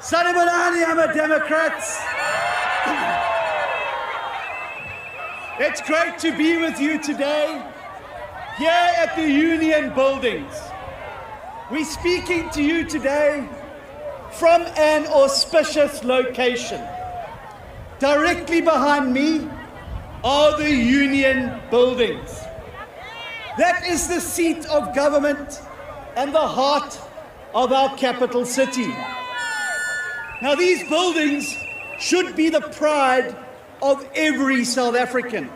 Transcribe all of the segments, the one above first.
Sanibonani, I'm a Democrat. It's great to be with you today, here at the Union Buildings. We're speaking to you today from an auspicious location. Directly behind me are the Union Buildings. That is the seat of government and the heart of our capital city. Now, these buildings should be the pride of every South African.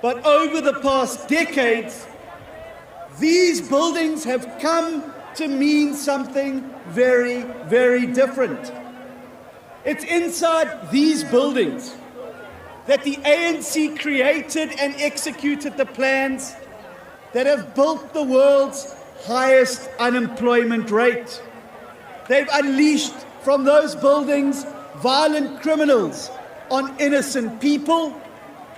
But over the past decades, these buildings have come to mean something very, very different. It's inside these buildings that the ANC created and executed the plans that have built the world's highest unemployment rate. They've unleashed from those buildings violent criminals on innocent people,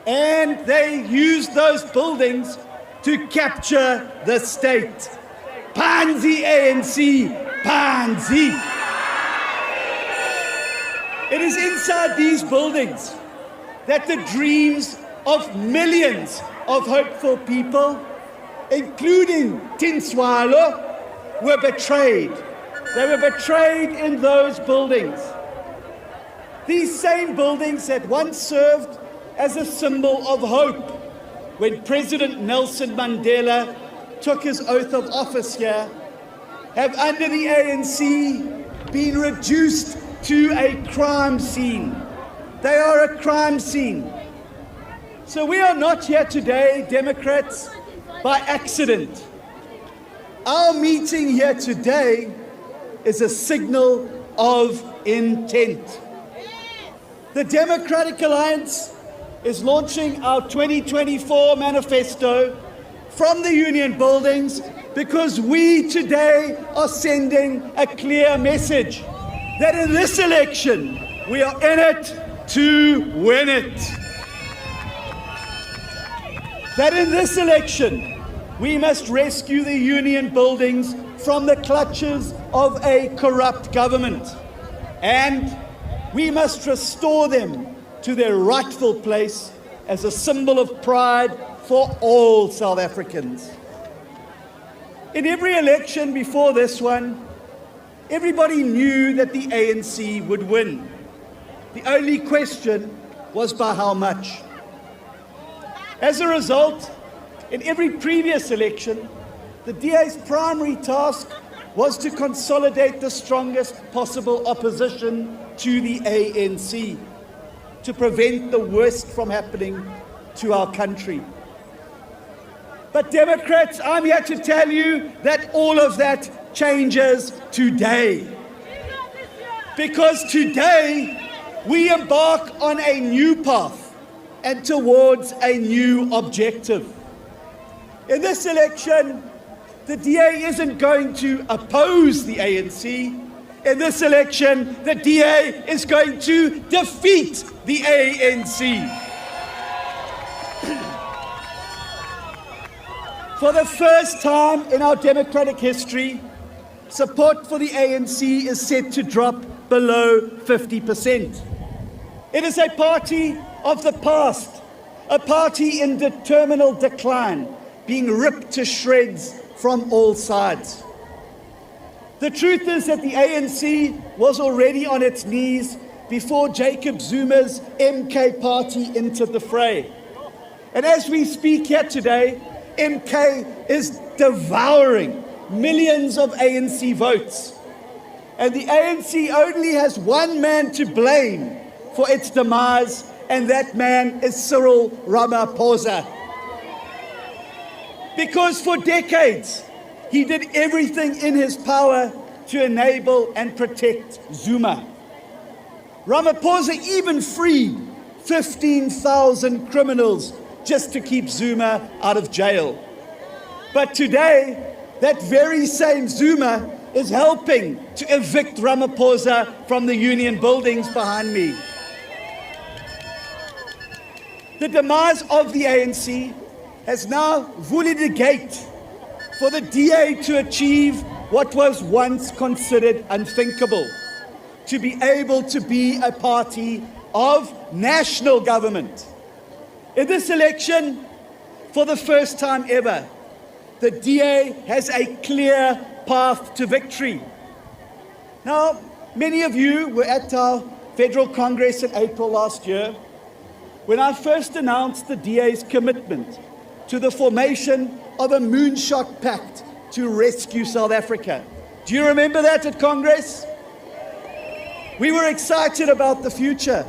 and they used those buildings to capture the state. Pansy ANC, pansy. It is inside these buildings that the dreams of millions of hopeful people, including Tinswalo, were betrayed. They were betrayed in those buildings. These same buildings that once served as a symbol of hope when President Nelson Mandela took his oath of office here, have under the ANC been reduced to a crime scene. They are a crime scene. So we are not here today, Democrats, by accident. Our meeting here today is a signal of intent. The Democratic Alliance is launching our 2024 Manifesto from the Union Buildings because we today are sending a clear message that in this election we are in it to win it. That in this election we must rescue the Union Buildings from the clutches of a corrupt government, and we must restore them to their rightful place as a symbol of pride for all South Africans. In every election before this one, everybody knew that the ANC would win. The only question was by how much. As a result, in every previous election, the DA's primary task was to consolidate the strongest possible opposition to the ANC, to prevent the worst from happening to our country. But Democrats, I'm here to tell you that all of that changes today. Because today we embark on a new path and towards a new objective. In this election, the DA isn't going to oppose the ANC. In this election, the DA is going to defeat the ANC. For the first time in our democratic history, support for the ANC is set to drop below 50%. It is a party of the past, a party in determinal decline, being ripped to shreds from all sides. The truth is that the ANC was already on its knees before Jacob Zuma's MK party entered the fray. And as we speak here today, MK is devouring millions of ANC votes. And the ANC only has one man to blame for its demise, and that man is Cyril Ramaphosa. Because for decades, he did everything in his power to enable and protect Zuma. Ramaphosa even freed 15,000 criminals just to keep Zuma out of jail. But today, that very same Zuma is helping to evict Ramaphosa from the Union Buildings behind me. The demise of the ANC has now voided the gate for the DA to achieve what was once considered unthinkable: to be able to be a party of national government. In this election, for the first time ever, the DA has a clear path to victory. Now, many of you were at our Federal Congress in April last year when I first announced the DA's commitment to the formation of a moonshot pact to rescue South Africa. Do you remember that at Congress? We were excited about the future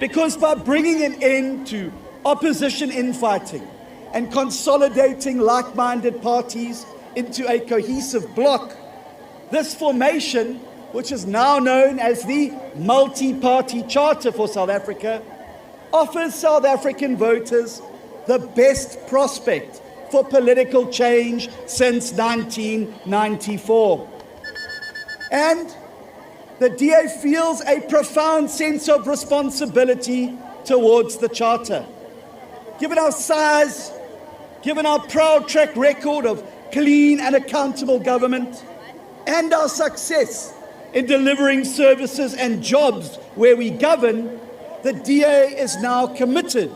because by bringing an end to opposition infighting and consolidating like-minded parties into a cohesive bloc, this formation, which is now known as the Multi-Party Charter for South Africa, offers South African voters the best prospect for political change since 1994. And the DA feels a profound sense of responsibility towards the Charter. Given our size, given our proud track record of clean and accountable government, and our success in delivering services and jobs where we govern, the DA is now committed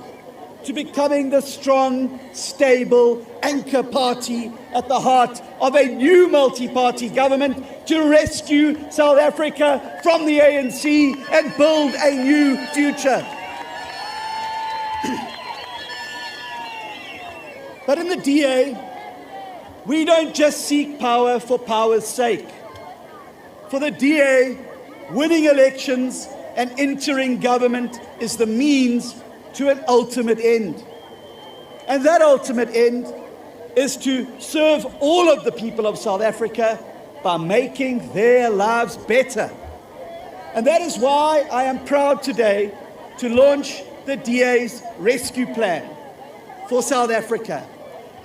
to becoming the strong, stable anchor party at the heart of a new multi-party government to rescue South Africa from the ANC and build a new future. But in the DA, we don't just seek power for power's sake. For the DA, winning elections and entering government is the means to an ultimate end. And that ultimate end is to serve all of the people of South Africa by making their lives better. And that is why I am proud today to launch the DA's rescue plan for South Africa,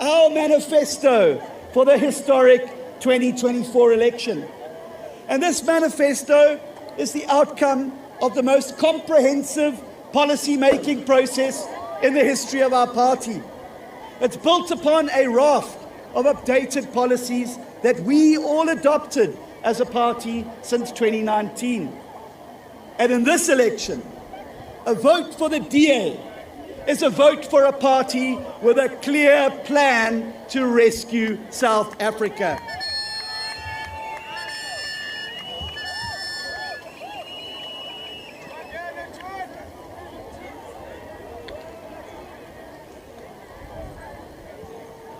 our manifesto for the historic 2024 election. And this manifesto is the outcome of the most comprehensive policy-making process in the history of our party. It's built upon a raft of updated policies that we all adopted as a party since 2019. And in this election, a vote for the DA is a vote for a party with a clear plan to rescue South Africa.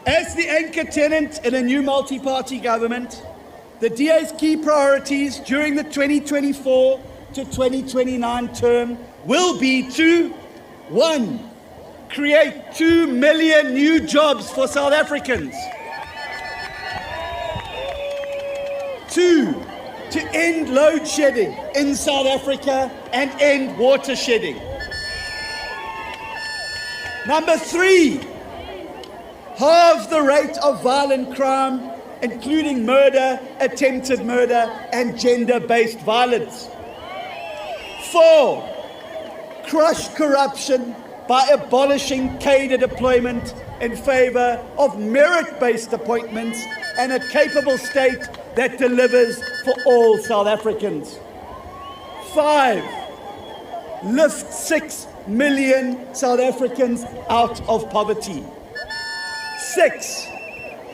As the anchor tenant in a new multi-party government, the DA's key priorities during the 2024 to 2029 term will be to, 1, create 2 million new jobs for South Africans. 2, to end load shedding in South Africa and end water shedding. Number 3, halve the rate of violent crime, including murder, attempted murder, and gender-based violence. 4, crush corruption by abolishing cadre deployment in favor of merit-based appointments and a capable state that delivers for all South Africans. 5, lift 6 million South Africans out of poverty. 6,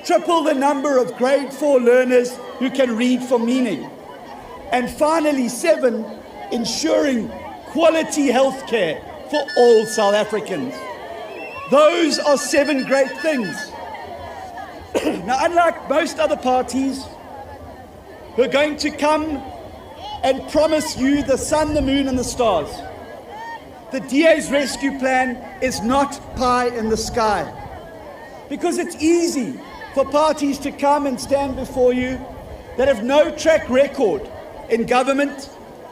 triple the number of grade 4 learners who can read for meaning. And finally, 7, ensuring quality health care for all South Africans. Those are 7 great things. Now, unlike most other parties who are going to come and promise you the sun, the moon, and the stars, the DA's rescue plan is not pie in the sky. Because it's easy for parties to come and stand before you that have no track record in government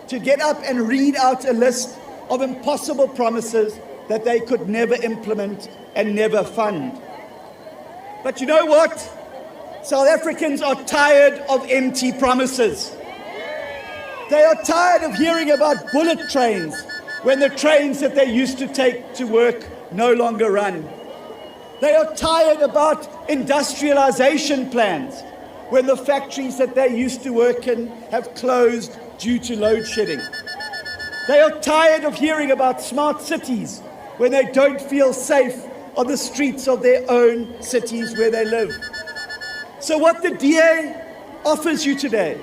to get up and read out a list of impossible promises that they could never implement and never fund. But you know what? South Africans are tired of empty promises. They are tired of hearing about bullet trains when the trains that they used to take to work no longer run. They are tired about industrialization plans when the factories that they used to work in have closed due to load shedding. They are tired of hearing about smart cities when they don't feel safe on the streets of their own cities where they live. So what the DA offers you today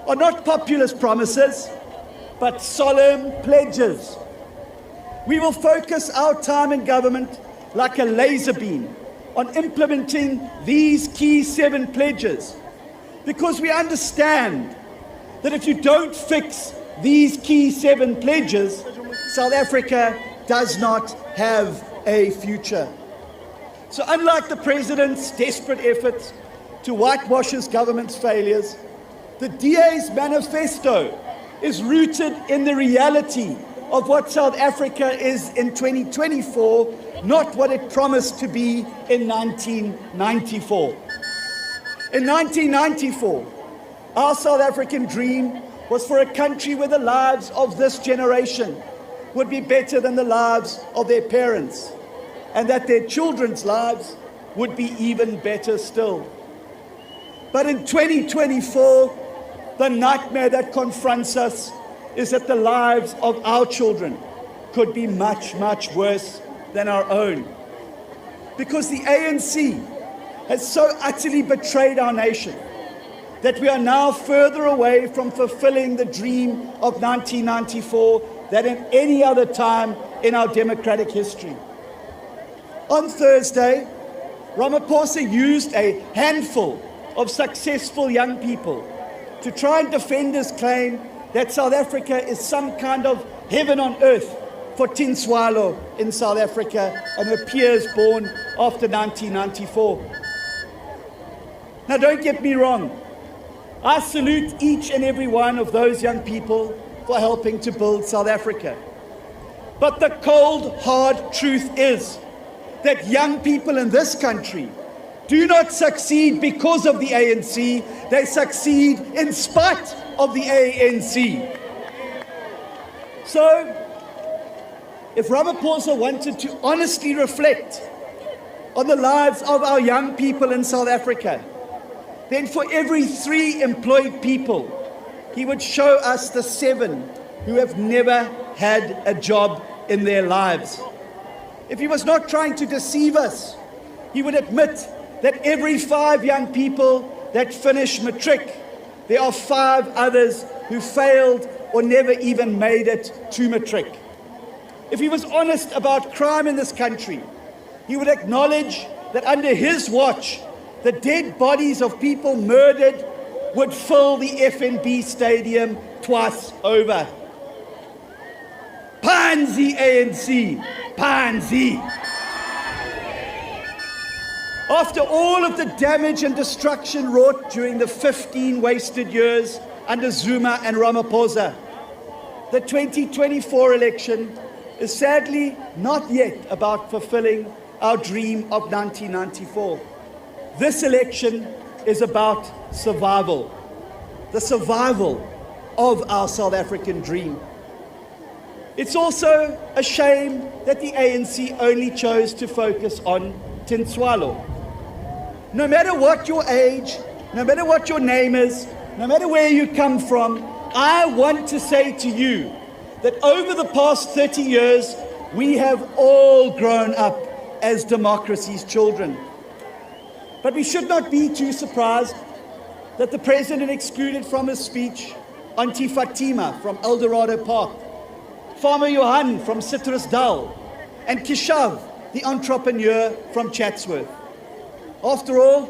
are not populist promises, but solemn pledges. We will focus our time in government like a laser beam on implementing these key 7 pledges, because we understand that if you don't fix these key 7 pledges, South Africa does not have a future. So unlike the President's desperate efforts to whitewash his government's failures, the DA's manifesto is rooted in the reality of what South Africa is in 2024, not what it promised to be in 1994. In 1994, our South African dream was for a country where the lives of this generation would be better than the lives of their parents, and that their children's lives would be even better still. But in 2024, the nightmare that confronts us is that the lives of our children could be much, much worse than our own. Because the ANC has so utterly betrayed our nation that we are now further away from fulfilling the dream of 1994 than in any other time in our democratic history. On Thursday, Ramaphosa used a handful of successful young people to try and defend his claim that South Africa is some kind of heaven on earth for Tinswalo in South Africa and her peers born after 1994. Now, don't get me wrong. I salute each and every one of those young people for helping to build South Africa. But the cold, hard truth is that young people in this country do not succeed because of the ANC. They succeed in spite of the ANC. So, if Ramaphosa wanted to honestly reflect on the lives of our young people in South Africa, then for every 3 employed people, he would show us the 7 who have never had a job in their lives. If he was not trying to deceive us, he would admit that every 5 young people that finish matric, there are 5 others who failed or never even made it to matric. If he was honest about crime in this country, he would acknowledge that under his watch, the dead bodies of people murdered would fill the FNB stadium twice over. Pansy ANC, pansy. After all of the damage and destruction wrought during the 15 wasted years under Zuma and Ramaphosa, the 2024 election is sadly not yet about fulfilling our dream of 1994. This election is about survival, the survival of our South African dream. It's also a shame that the ANC only chose to focus on Tinswalo. No matter what your age, no matter what your name is, no matter where you come from, I want to say to you that over the past 30 years, we have all grown up as democracy's children. But we should not be too surprised that the President excluded from his speech Auntie Fatima from Eldorado Park, Farmer Johan from Citrusdal, and Kishav, the entrepreneur from Chatsworth. After all,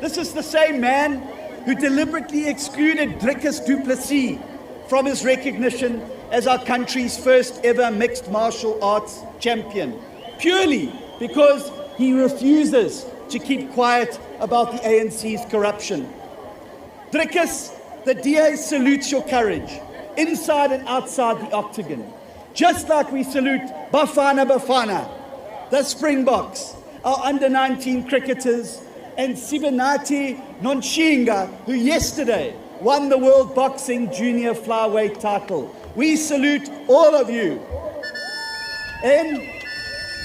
this is the same man who deliberately excluded Dricus du Plessis from his recognition as our country's first ever mixed martial arts champion, purely because he refuses to keep quiet about the ANC's corruption. Dricus, the DA salutes your courage, inside and outside the octagon, just like we salute Bafana, the Springboks, our under-19 cricketers, and Sibenati Nonshinga, who yesterday won the World Boxing Junior Flyweight title. We salute all of you. En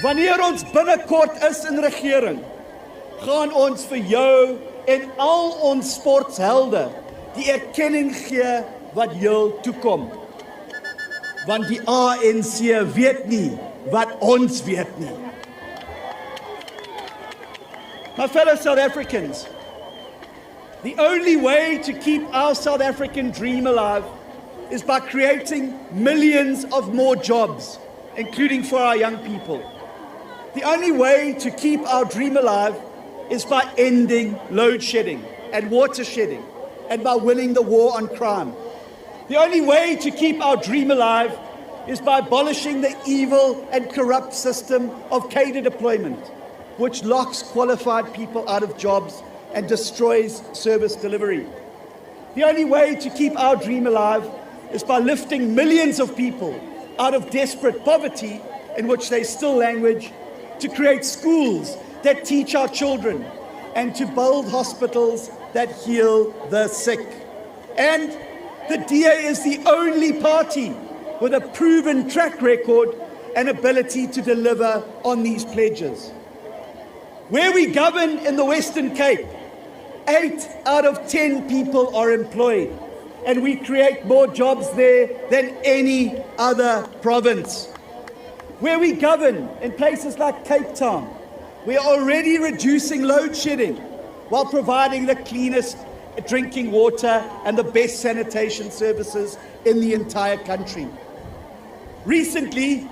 wanneer ons binnekort is in regering, gaan ons vir jou en al ons sporthelde die erkenning gee wat heel toekom. Want die ANC weet nie wat ons weet nie. My fellow South Africans, the only way to keep our South African dream alive is by creating millions of more jobs, including for our young people. The only way to keep our dream alive is by ending load shedding and water shedding, and by winning the war on crime. The only way to keep our dream alive is by abolishing the evil and corrupt system of cadre deployment, which locks qualified people out of jobs and destroys service delivery. The only way to keep our dream alive is by lifting millions of people out of desperate poverty in which they still language, to create schools that teach our children, and to build hospitals that heal the sick. And the DA is the only party with a proven track record and ability to deliver on these pledges. Where we govern in the Western Cape, 8 out of 10 people are employed, and we create more jobs there than any other province. Where we govern in places like Cape Town, we are already reducing load shedding while providing the cleanest drinking water and the best sanitation services in the entire country. Recently,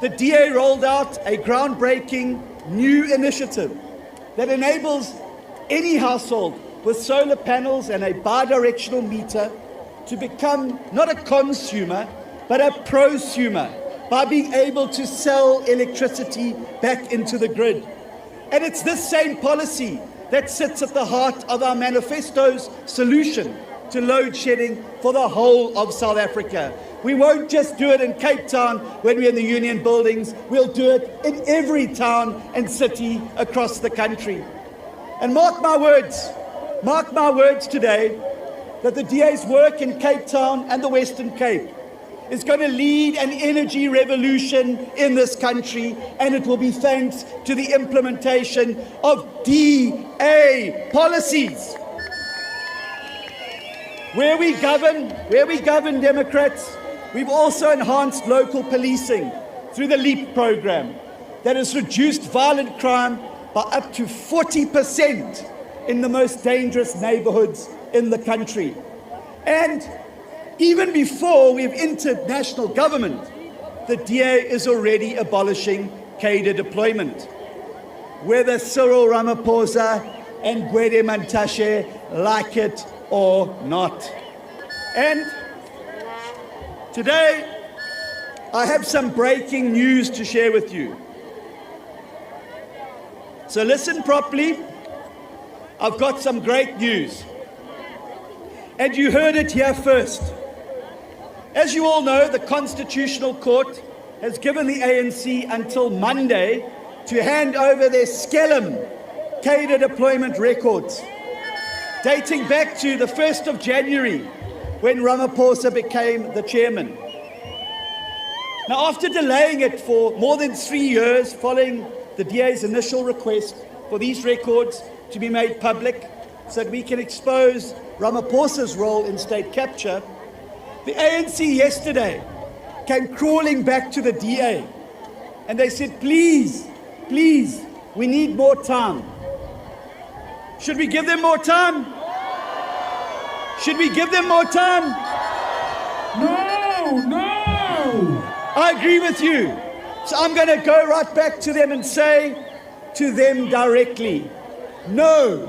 the DA rolled out a groundbreaking new initiative that enables any household with solar panels and a bi-directional meter to become not a consumer, but a prosumer, by being able to sell electricity back into the grid. And it's this same policy that sits at the heart of our Manifesto's solution to load shedding for the whole of South Africa. We won't just do it in Cape Town when we're in the union buildings, we'll do it in every town and city across the country. And mark my words today, that the DA's work in Cape Town and the Western Cape is going to lead an energy revolution in this country, and it will be thanks to the implementation of DA policies. Where we govern, Democrats, we've also enhanced local policing through the LEAP program that has reduced violent crime by up to 40% in the most dangerous neighborhoods in the country. And even before we've entered national government, the DA is already abolishing cadre deployment. Whether Cyril Ramaphosa and Gwede Mantashe like it or not. And today, I have some breaking news to share with you. So listen properly. I've got some great news. And you heard it here first. As you all know, the Constitutional Court has given the ANC until Monday to hand over their skellum cadre deployment records, dating back to the 1st of January, when Ramaphosa became the chairman. Now, after delaying it for more than 3 years following the DA's initial request for these records to be made public so that we can expose Ramaphosa's role in state capture, the ANC yesterday came crawling back to the DA, and they said, please, we need more time. Should we give them more time? Should we give them more time? No! I agree with you. So I'm going to go right back to them and say to them directly, no,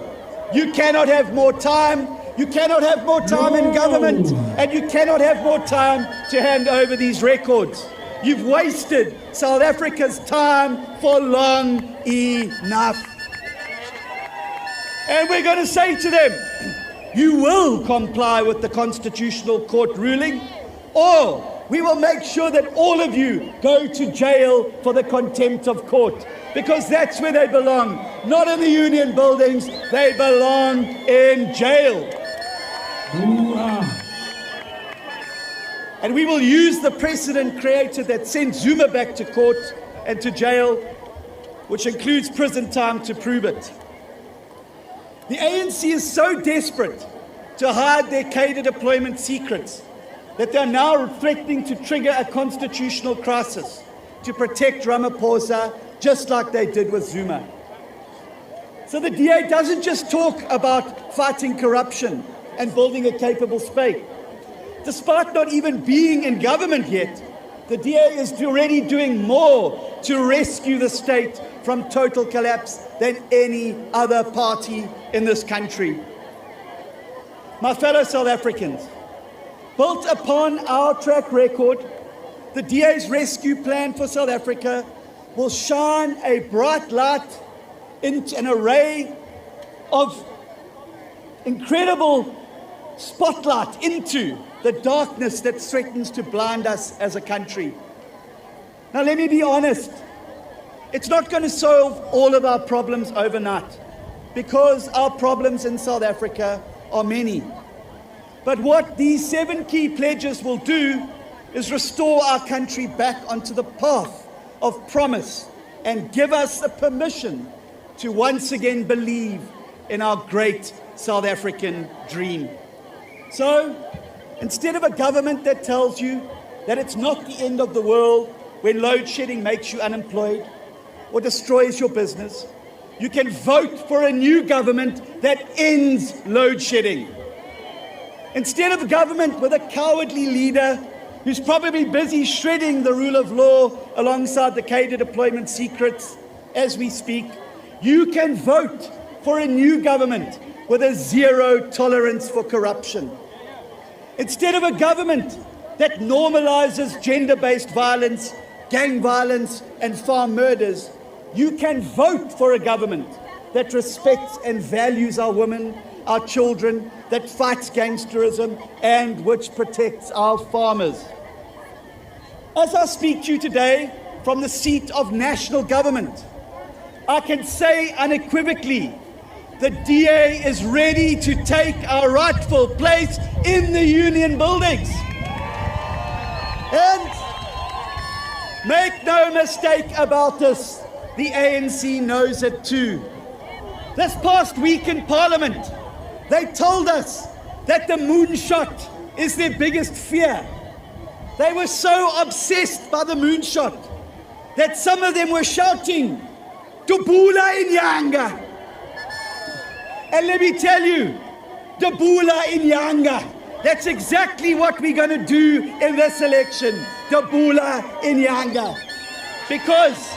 you cannot have more time. You cannot have more time in government, and you cannot have more time to hand over these records. You've wasted South Africa's time for long enough. And we're going to say to them, you will comply with the Constitutional Court ruling, or we will make sure that all of you go to jail for the contempt of court, because that's where they belong. Not in the union buildings, they belong in jail. And we will use the precedent created that sent Zuma back to court and to jail, which includes prison time, to prove it. The ANC is so desperate to hide their cadre deployment secrets that they are now threatening to trigger a constitutional crisis to protect Ramaphosa, just like they did with Zuma. So the DA doesn't just talk about fighting corruption and building a capable state. Despite not even being in government yet, the DA is already doing more to rescue the state from total collapse than any other party in this country. My fellow South Africans, built upon our track record, the DA's rescue plan for South Africa will shine a bright light into an array of incredible spotlight into the darkness that threatens to blind us as a country. Now, let me be honest. It's not going to solve all of our problems overnight, because our problems in South Africa are many. But what these 7 key pledges will do is restore our country back onto the path of promise and give us the permission to once again believe in our great South African dream. So, instead of a government that tells you that it's not the end of the world when load shedding makes you unemployed or destroys your business, you can vote for a new government that ends load shedding. Instead of a government with a cowardly leader who's probably busy shredding the rule of law alongside the cadre deployment secrets as we speak, you can vote for a new government with a zero tolerance for corruption. Instead of a government that normalizes gender-based violence, gang violence, and farm murders, you can vote for a government that respects and values our women, our children, that fights gangsterism, and which protects our farmers. As I speak to you today from the seat of national government, I can say unequivocally, the DA is ready to take our rightful place in the union buildings. And make no mistake about this, the ANC knows it too. This past week in Parliament, they told us that the moonshot is their biggest fear. They were so obsessed by the moonshot that some of them were shouting, "Dubula Inyanga." And let me tell you, Dubula Inyanga, that's exactly what we're going to do in this election, Dubula Inyanga. Because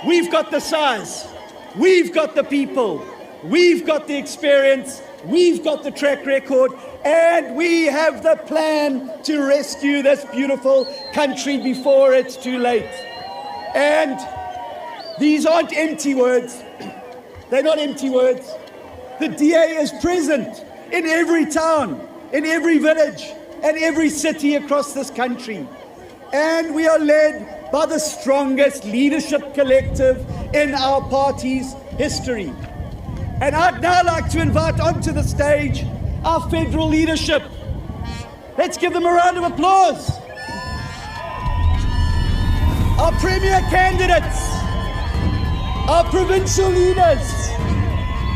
we've got the size, we've got the people, we've got the experience, we've got the track record, and we have the plan to rescue this beautiful country before it's too late. And these aren't empty words. They're not empty words. The DA is present in every town, in every village, and every city across this country. And we are led by the strongest leadership collective in our party's history. And I'd now like to invite onto the stage our federal leadership. Let's give them a round of applause. Our premier candidates, our provincial leaders,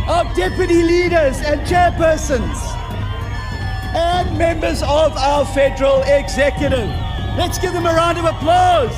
our deputy leaders and chairpersons, and members of our federal executive. Let's give them a round of applause.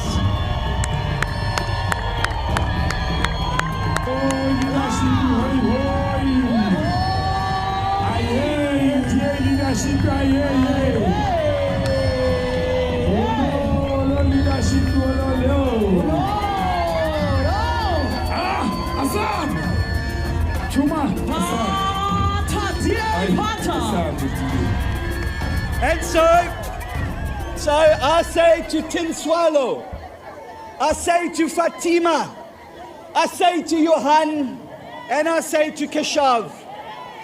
And so I say to Tinswalo, I say to Fatima, I say to Johan, and I say to Keshav,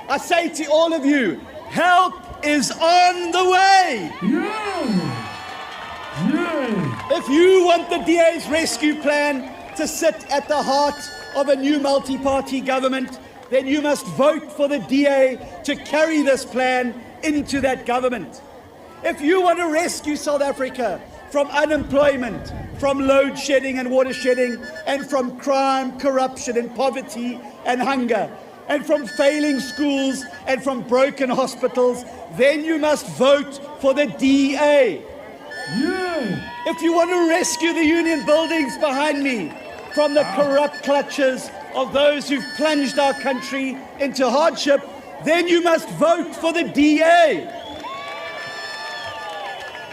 I say to all of you, help is on the way. If you want the DA's rescue plan to sit at the heart of a new multi-party government, then you must vote for the DA to carry this plan into that government. If you want to rescue South Africa from unemployment, from load shedding and water shedding, and from crime, corruption and poverty and hunger, and from failing schools and from broken hospitals, then you must vote for the DA. If you want to rescue the union buildings behind me from the corrupt clutches of those who've plunged our country into hardship, then you must vote for the DA.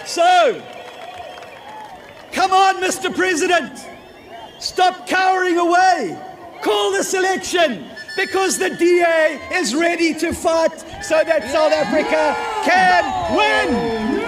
So, come on, Mr. President, stop cowering away. Call this election, because the DA is ready to fight so that South Africa can win.